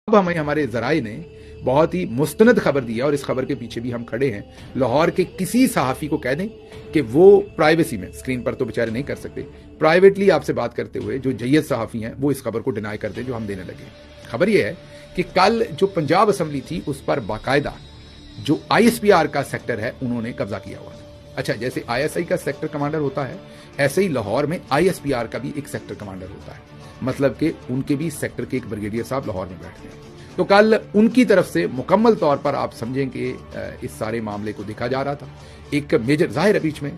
अब हमें हमारे जराए ने बहुत ही मुस्तनद खबर दी है और इस खबर के पीछे भी हम खड़े हैं। लाहौर के किसी सहाफ़ी को कह दें कि वो प्राइवेसी में, स्क्रीन पर तो बेचारे नहीं कर सकते, प्राइवेटली आपसे बात करते हुए जो जय्यद सहाफ़ी हैं वो इस खबर को डिनाई कर दें जो हम देने लगे। खबर ये है कि कल जो पंजाब असम्बली थी उस पर बाकायदा जो ISPR का सेक्टर है उन्होंने कब्जा किया हुआ था। अच्छा, जैसे ISI का सेक्टर कमांडर होता है ऐसे ही लाहौर में ISPR का भी एक सेक्टर कमांडर होता है, मतलब कि उनके भी सेक्टर के एक ब्रिगेडियर साहब लाहौर में बैठते हैं। तो कल उनकी तरफ से मुकम्मल तौर पर आप समझें कि इस सारे मामले को देखा जा रहा था। एक मेजर, जाहिर है बीच में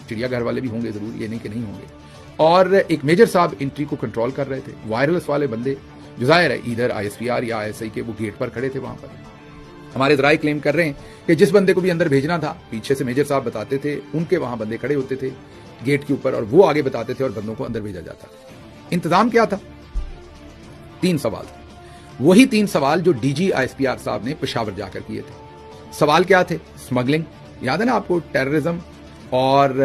चिड़ियाघर वाले भी होंगे जरूर, ये नहीं कि नहीं होंगे, और एक मेजर साहब एंट्री को कंट्रोल कर रहे थे। वायरलेस वाले बंदे जो जाहिर है इधर ISPR या ISI के वो गेट पर खड़े थे। वहां पर हमारे जराए क्लेम कर रहे हैं कि जिस बंदे को भी अंदर भेजना था पीछे से मेजर साहब बताते थे, उनके वहां बंदे खड़े होते थे गेट के ऊपर और वो आगे बताते थे और बंदों को अंदर भेजा जाता था। इंतजाम क्या था? 3 सवाल थे, वही 3 सवाल जो DG ISPR साहब ने पेशावर जाकर किए थे। सवाल क्या थे? स्मगलिंग, याद है ना आपको, टेररिज्म और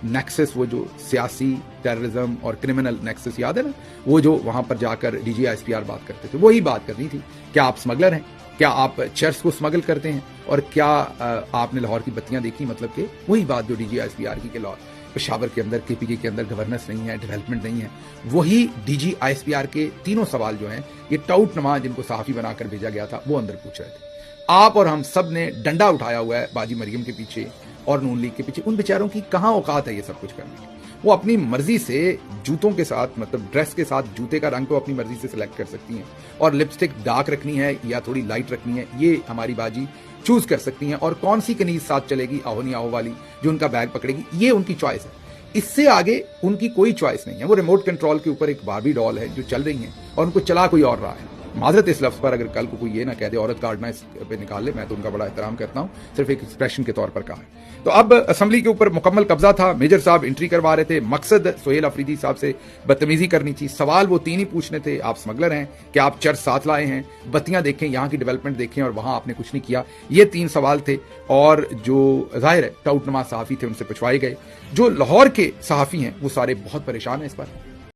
नेक्सस, वो जो सियासी टेररिज्म और क्रिमिनल नेक्सस, याद है ना, वो जो वहां पर जाकर DG ISPR बात करते थे, वही बात करनी थी। क्या आप स्मगलर हैं? क्या आप चर्च को स्मगल करते हैं? और क्या आपने लाहौर की बत्तियां देखी? मतलब कि वही बात जो DG ISPR की, लाहौर पेशावर के अंदर KPK के अंदर गवर्नेंस नहीं है, डेवलपमेंट नहीं है, वही DG ISPR के तीनों सवाल जो हैं ये टाउट नमा जिनको सहाफी बनाकर भेजा गया था वो अंदर पूछ रहे थे। आप और हम सब ने डंडा उठाया हुआ है बाजी मरियम के पीछे और नून लीग के पीछे। उन बेचारों की कहां औकात है ये सब कुछ करने की? वो अपनी मर्जी से जूतों के साथ, मतलब ड्रेस के साथ जूते का रंग तो अपनी मर्जी से सिलेक्ट कर सकती हैं, और लिपस्टिक डार्क रखनी है या थोड़ी लाइट रखनी है ये हमारी बाजी चूज कर सकती हैं, और कौन सी कनीज साथ चलेगी, आहो नहीं आहो वाली जो उनका बैग पकड़ेगी, ये उनकी चॉइस है। इससे आगे उनकी कोई चॉइस नहीं है। वो रिमोट कंट्रोल के ऊपर एक बारबी डॉल है जो चल रही है और उनको चला कोई और रहा है। माजरत इस लफ्ज पर, अगर कल को कोई ये ना कह दे औरत कार्ड ना इस पे निकाल ले, मैं तो उनका बड़ा एहतराम करता हूं, सिर्फ एक एक्सप्रेशन के तौर पर कहा है। तो अब असेंबली के ऊपर मुकम्मल कब्जा था। मेजर साहब एंट्री करवा रहे थे, मकसद सोहेल अफरीदी साहब से बदतमीजी करनी थी। सवाल वो 3 ही पूछने थे, आप स्मगलर हैं, क्या आप चर्च साथ लाए हैं, बत्तियां देखें, यहाँ की डेवलपमेंट देखें, और वहां आपने कुछ नहीं किया। ये 3 सवाल थे और जो जाहिर है टाउट नमा सहाफी थे उनसे पूछवाए गए। जो लाहौर के सहाफी हैं वो सारे बहुत परेशान हैं इस पर।